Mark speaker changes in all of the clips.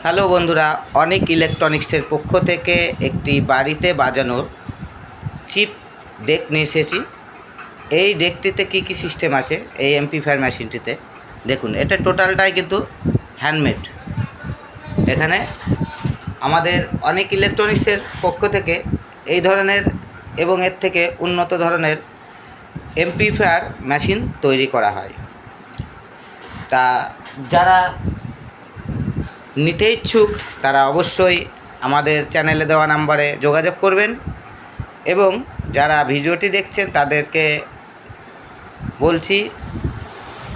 Speaker 1: Hello বন্ধুরা, অনেক ইলেকট্রনিক্সের পক্ষ থেকে একটি বাড়িতে বাজানোর চিপ ডেক নিয়ে এসেছি। এই ডেকটিতে কী কী সিস্টেম আছে এই এমপ্লিফায়ার মেশিনটিতে দেখুন। এটা টোটালটাই কিন্তু হ্যান্ডমেড। এখানে আমাদের অনেক ইলেকট্রনিক্সের পক্ষ থেকে এই ধরনের এবং এর থেকে উন্নত ধরনের এমপ্লিফায়ার মেশিন তৈরি করা হয়। তা যারা নিতে ইচ্ছুক তারা অবশ্যই আমাদের চ্যানেলে দেওয়া নাম্বারে যোগাযোগ করবেন, এবং যারা ভিডিওটি দেখছেন তাদেরকে বলছি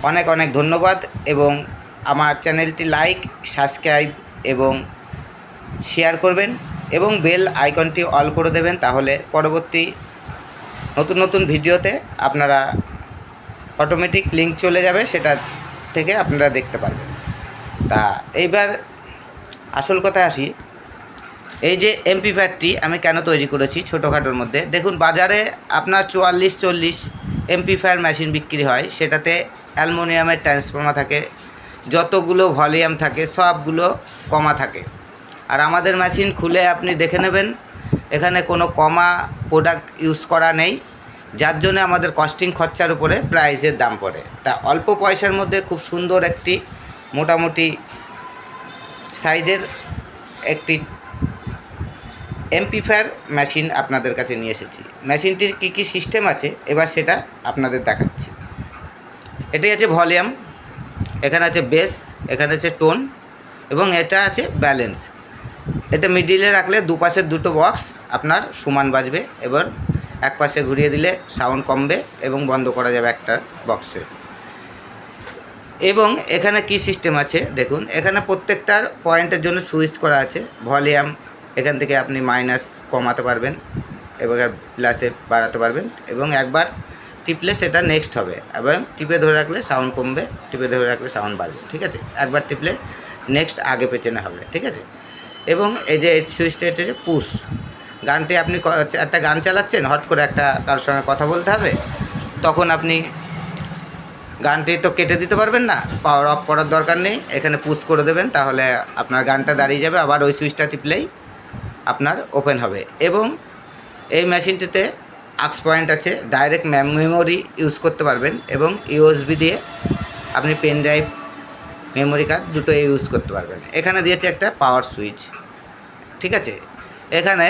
Speaker 1: অনেক অনেক ধন্যবাদ, এবং আমার চ্যানেলটি লাইক, সাবস্ক্রাইব এবং শেয়ার করবেন, এবং বেল আইকনটি অল করে দেবেন। তাহলে পরবর্তী নতুন নতুন ভিডিওতে আপনারা অটোমেটিক লিঙ্ক চলে যাবে, সেটা থেকে আপনারা দেখতে পারবেন। তা এইবার আসল কথায় আসি। এই যে এমপ্লিফায়ারটি আমি কেন তৈরি করেছি ছোটোখাটোর মধ্যে, দেখুন বাজারে আপনার 44-40 এমপ্লিফায়ার মেশিন বিক্রি হয়, সেটাতে অ্যালুমিনিয়ামের ট্রান্সফর্মার থাকে, যতগুলো ভলিউম থাকে সবগুলো কমা থাকে। আর আমাদের মেশিন খুলে আপনি দেখে নেবেন, এখানে কোনো কমা প্রোডাক্ট ইউজ করা নেই, যার জন্য আমাদের কস্টিং খরচার উপরে প্রাইসের দাম পড়ে। তা অল্প পয়সার মধ্যে খুব সুন্দর একটি মোটামুটি সাইজের একটি এমপ্লিফায়ার মেশিন আপনাদের কাছে নিয়ে এসেছি। মেশিনটির কী কী সিস্টেম আছে এবার সেটা আপনাদের দেখাচ্ছি। এটি আছে ভলিউম, এখানে আছে বেস, এখানে আছে টোন, এবং এটা আছে ব্যালেন্স। এটা মিডিলে রাখলে দুপাশের দুটো বক্স আপনার সমান বাজবে, এবার এক পাশে ঘুরিয়ে দিলে সাউন্ড কমবে এবং বন্ধ করা যাবে একটা বক্সে। এবং এখানে কি সিস্টেম আছে দেখুন, এখানে প্রত্যেকটার পয়েন্টের জন্য সুইচ করা আছে। ভলিউম এখান থেকে আপনি মাইনাস কমাতে পারবেন, এবার প্লাসে বাড়াতে পারবেন, এবং একবার টিপলে সেটা নেক্সট হবে, এবং টিপে ধরে রাখলে সাউন্ড কমবে, টিপে ধরে রাখলে সাউন্ড বাড়বে। ঠিক আছে, একবার টিপলে নেক্সট আগে পেছনে হবে। ঠিক আছে, এবং এই যে সুইচটা এটা হচ্ছে পুশ। গানটি আপনি একটা গান চালাচ্ছেন, হট করে একটা কারোর সঙ্গে কথা বলতে হবে, তখন আপনি গানটি তো কেটে দিতে পারবেন না, পাওয়ার অফ করার দরকার নেই, এখানে পুশ করে দেবেন, তাহলে আপনার গানটা দাঁড়িয়ে যাবে, আবার ওই সুইচটা টিপলেই আপনার ওপেন হবে। এবং এই মেশিনটিতে আক্স পয়েন্ট আছে, ডাইরেক্ট মেমোরি ইউজ করতে পারবেন, এবং ইউএসবি দিয়ে আপনি পেন ড্রাইভ, মেমোরি কার্ড দুটো ইউজ করতে পারবেন। এখানে দিয়েছে একটা পাওয়ার সুইচ। ঠিক আছে, এখানে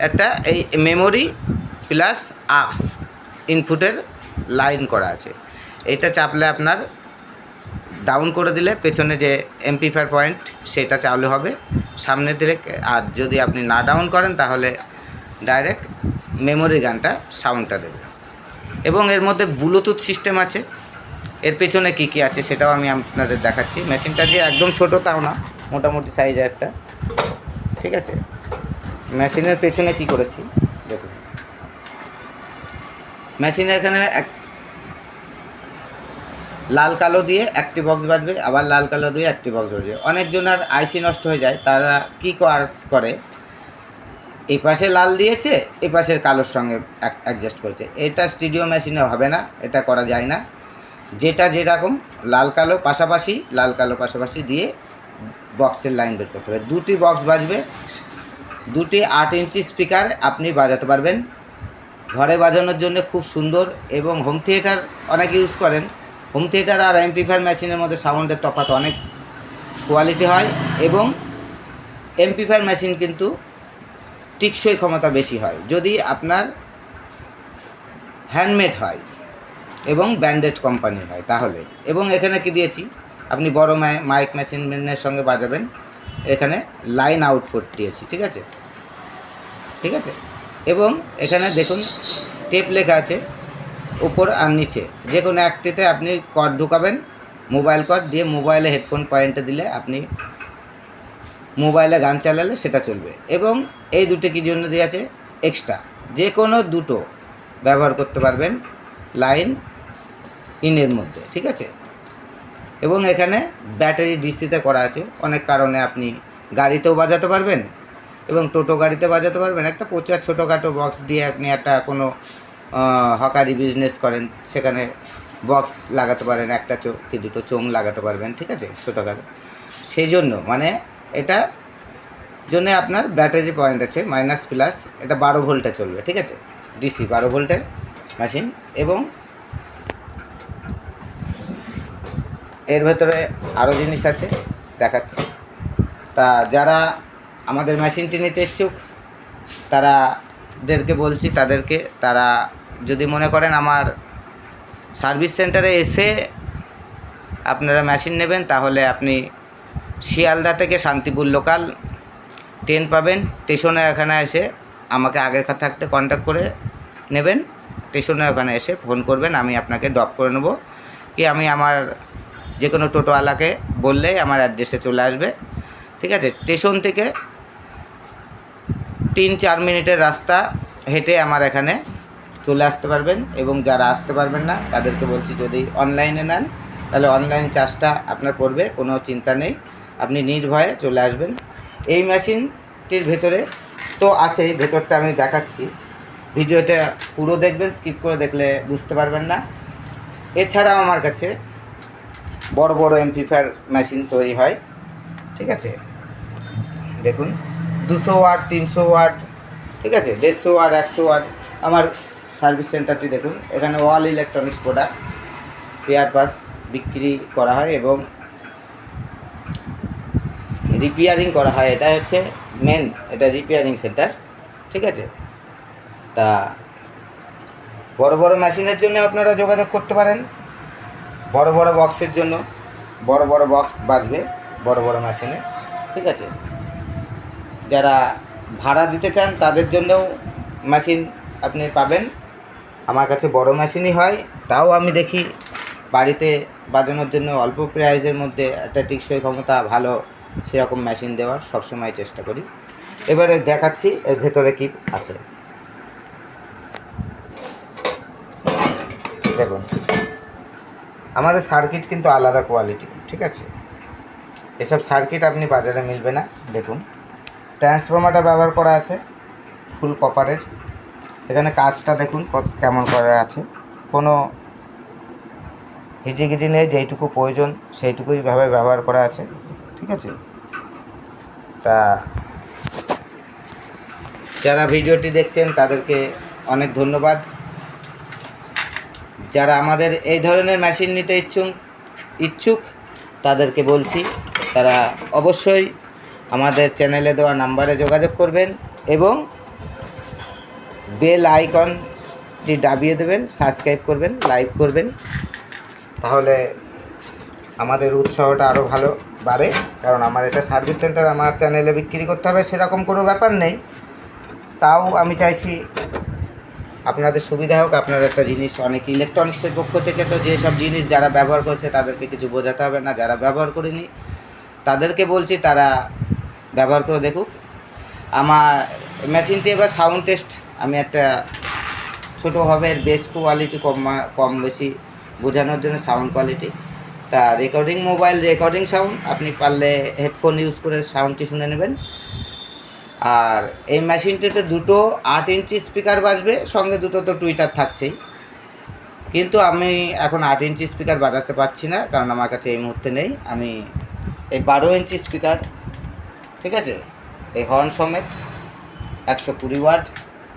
Speaker 1: একটা এই মেমোরি প্লাস আক্স ইনপুটের লাইন করা আছে। এটা চাপলে আপনার ডাউন করে দিলে পেছনে যে এমপ্লিফায়ার পয়েন্ট সেটা চালু হবে, সামনে দিলে। আর যদি আপনি না ডাউন করেন তাহলে ডাইরেক্ট মেমোরি গানটা সাউন্ডটা দেবে। এবং এর মধ্যে ব্লুটুথ সিস্টেম আছে। এর পেছনে কী কী আছে সেটাও আমি আপনাদের দেখাচ্ছি। মেশিনটা যে একদম ছোটো তাও না, মোটামুটি সাইজের একটা। ঠিক আছে, মেশিনের পেছনে কি করেছি দেখুন। মেশিনে এখানে এক লাল কালো দিয়ে একটি বক্স বাজবে, আবার লাল কালো দিয়ে একটি বক্স বাজবে। অনেকজনের আইসি নষ্ট হয়ে যায়, তারা কী কাজ করে, এই পাশে লাল দিয়েছে, এই পাশের কালোর সঙ্গে অ্যাডজাস্ট করেছে। এটা স্টুডিও মেশিনে হবে না, এটা করা যায় না। যেটা যেরকম লাল কালো পাশাপাশি দিয়ে বক্সের লাইন বের করতে হবে। দুটি বক্স বাজবে, দুটি 8 ইঞ্চি স্পিকার আপনি বাজাতে পারবেন। ঘরে বাজানোর জন্য খুব সুন্দর, এবং হোম থিয়েটার অনেক ইউজ করেন। হোম থিয়েটার আর এমপ্লিফায়ার মেশিনের মধ্যে সাউন্ডের তফাৎ অনেক কোয়ালিটি হয়, এবং এমপ্লিফায়ার মেশিন কিন্তু টিকসই ক্ষমতা বেশি হয় যদি আপনার হ্যান্ডমেড হয় এবং ব্র্যান্ডেড কোম্পানির হয় তাহলে। এবং এখানে কি দিয়েছি, আপনি বড় মাইক মেশিনের সঙ্গে বাজাবেন, এখানে লাইন আউটপুট দিয়েছি। ঠিক আছে, ঠিক আছে। এবং এখানে দেখুন টেপ লেখা আছে উপর আর নিচে, যে কোনো একটিতে আপনি কর্ড ঢুকাবেন, মোবাইল কর্ড দিয়ে মোবাইলে হেডফোন পয়েন্টে দিলে আপনি মোবাইলে গান চালালে সেটা চলবে। এবং এই দুটো কী জন্য দিয়ে আছে, এক্সট্রা যে কোনো দুটো ব্যবহার করতে পারবেন লাইন ইনের মধ্যে। ঠিক আছে, এবং এখানে ব্যাটারি ডিসিতে করা আছে। অনেক কারণে আপনি গাড়িতেও বাজাতে পারবেন এবং টোটো গাড়িতে বাজাতে পারবেন। একটা প্রচার ছোটোখাটো বক্স দিয়ে আপনি একটা কোনো হকারি বিজনেস করেন, সেখানে বক্স লাগাতে পারেন, একটা কি দুটো চোং লাগাতে পারবেন। ঠিক আছে, ছোটোখাটো। সেই জন্য মানে এটা জন্য আপনার ব্যাটারি পয়েন্ট আছে মাইনাস প্লাস, এটা 12 ভোল্টে চলবে, ঠিক আছে, ডিসি 12 ভোল্টের মেশিন। এবং এর ভেতরে আরও জিনিস আছে দেখাচ্ছি। তা যারা আমাদের মেশিনটি নিতে ইচ্ছুক তাদেরকে বলছি, তারা যদি মনে করেন আমার সার্ভিস সেন্টারে এসে আপনারা মেশিন নেবেন, তাহলে আপনি শিয়ালদা থেকে শান্তিপুর লোকাল ট্রেন পাবেন, স্টেশনে এখানে এসে আমাকে আগের থাকতে কন্ট্যাক্ট করে নেবেন, স্টেশনে ওখানে এসে ফোন করবেন, আমি আপনাকে ড্রপ করে নেব, কি আমি আমার যে কোনো টোটোওয়ালাকে বললেই আমার অ্যাড্রেসে চলে আসবে, ঠিক আছে। স্টেশন থেকে 3-4 মিনিটের রাস্তা হেঁটে আমার এখানে চলে আসতে পারবেন। এবং যারা আসতে পারবেন না তাদেরকে বলছি, যদি অনলাইনে নেন তাহলে অনলাইন চার্জটা আপনার পড়বে, কোনো চিন্তা নেই, আপনি নির্ভয়ে চলে আসবেন। এই মেশিনটির ভেতরে তো আছে, ভেতরটা আমি দেখাচ্ছি, ভিডিওটা পুরো দেখবেন, স্কিপ করে দেখলে বুঝতে পারবেন না। এছাড়াও আমার কাছে বড় বড় এমপ্লিফায়ার মেশিন তৈরি হয়, ঠিক আছে, দেখুন 200 ওয়াট, 300 ওয়াট, ঠিক আছে, 150 ওয়াট, 100 ওয়াট। আমার সার্ভিস সেন্টারটি দেখুন, এখানে all electronics product pair pass বিক্রি করা হয় এবং রিপেয়ারিং করা হয়। এটা হচ্ছে মেন, এটা রিপেয়ারিং সেন্টার, ঠিক আছে। তা বড় বড় মেশিনের জন্য আপনারা যোগাযোগ করতে পারেন, বড় বড় বক্সের জন্য, বড় বড় বক্স বাজবে বড় বড় মেশিনে, ঠিক আছে। যারা ভাড়া দিতে চান তাদের জন্যও মেশিন আপনি পাবেন, আমার কাছে বড় মেশিনই হয়, তাও আমি দেখি বাড়িতে বাজানোর জন্য অল্প প্রাইসের মধ্যে একটা টেকসই ক্ষমতা ভালো সেরকম মেশিন দেওয়ার সবসময় চেষ্টা করি। এবারে দেখাচ্ছি এর ভেতরে কী আছে, দেখুন আমাদের সার্কিট কিন্তু আলাদা কোয়ালিটি, ঠিক আছে, এসব সার্কিট আপনি বাজারে মিলবে না। দেখুন ট্রান্সফর্মারটা ব্যবহার করা আছে ফুল কপারের, এখানে কাজটা দেখুন কেমন করা আছে, কোনো হিজিগিজি নেই, যেইটুকু প্রয়োজন সেইটুকুই ভাবে ব্যবহার করা আছে, ঠিক আছে। তা যারা ভিডিওটি দেখছেন তাদেরকে অনেক ধন্যবাদ। যারা আমাদের এই ধরনের মেশিন নিতে ইচ্ছুক তাদেরকে বলছি, তারা অবশ্যই আমাদের চ্যানেলে দেওয়া নাম্বারে যোগাযোগ করবেন এবং বেল আইকনটি দাবিয়ে দেবেন, সাবস্ক্রাইব করবেন, লাইক করবেন, তাহলে আমাদের উৎসাহটা আরও ভালো বাড়ে। কারণ আমার এটা সার্ভিস সেন্টার, আমার চ্যানেলে বিক্রি করতে হবে সেরকম কোনো ব্যাপার নেই, তাও আমি চাইছি আপনাদের সুবিধা হোক। আপনার একটা জিনিস, অনেক ইলেকট্রনিক্সের পক্ষ থেকে তো যেসব জিনিস যারা ব্যবহার করছে তাদেরকে কিছু বোঝাতে হবে না, যারা ব্যবহার করেনি তাদেরকে বলছি তারা ব্যবহার করে দেখুক। আমার মেশিনটি এবার সাউন্ড টেস্ট আমি একটা ছোটোভাবে বেস কোয়ালিটি কম বেশি বোঝানোর জন্য সাউন্ড কোয়ালিটি, তা রেকর্ডিং মোবাইল রেকর্ডিং সাউন্ড, আপনি পারলে হেডফোন ইউজ করে সাউন্ডটি শুনে নেবেন। আর এই মেশিনটিতে দুটো 8 ইঞ্চি স্পিকার বাজবে, সঙ্গে দুটো তো টুইটার থাকছেই, কিন্তু আমি এখন 8 ইঞ্চি স্পিকার বাজাতে পারছি না, কারণ আমার কাছে এই মুহূর্তে নেই। আমি এই 12 ইঞ্চি স্পিকার, ঠিক আছে, এই হর্ন সমেত 120 ওয়াট,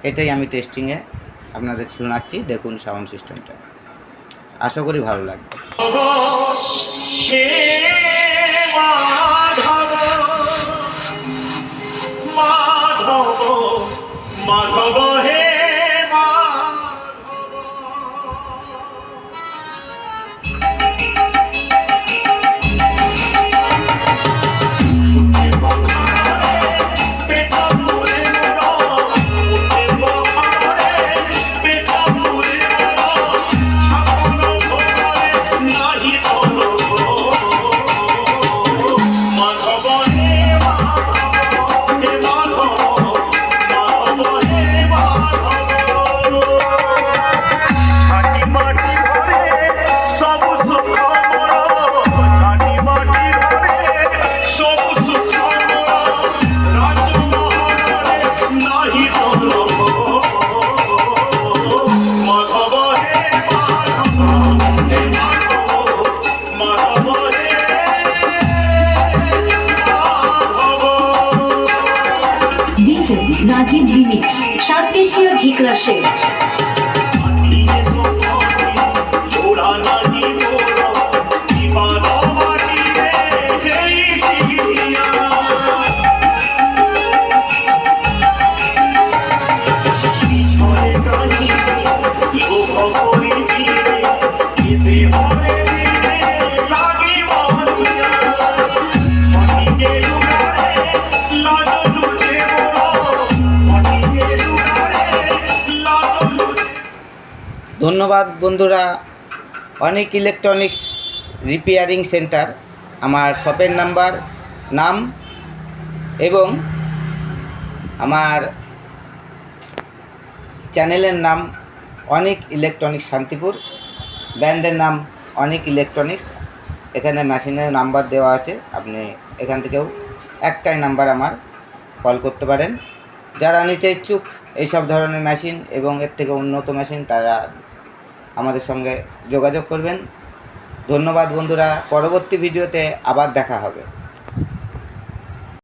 Speaker 1: এটাই আমি টেস্টিংয়ে আপনাদের শোনাচ্ছি। দেখুন সাউন্ড সিস্টেমটা, আশা করি ভালো লাগবে। মাধব হে
Speaker 2: রচনা শেখ।
Speaker 1: ধন্যবাদ বন্ধুরা। অনেক ইলেকট্রনিক্স রিপেয়ারিং সেন্টার, আমার শপের নাম এবং আমার চ্যানেলের নাম অনেক ইলেকট্রনিক্স শান্তিপুর, ব্র্যান্ডের নাম অনেক ইলেকট্রনিক্স। এখানে মেশিনের নাম্বার দেওয়া আছে, আপনি এখান থেকেও একটাই নাম্বার আমার কল করতে পারেন। যারা নিতে ইচ্ছুক এইসব ধরনের মেশিন এবং এর থেকে উন্নত মেশিন, তারা আমাদের সঙ্গে যোগাযোগ করবেন। ধন্যবাদ বন্ধুরা, পরবর্তী ভিডিওতে আবার দেখা হবে।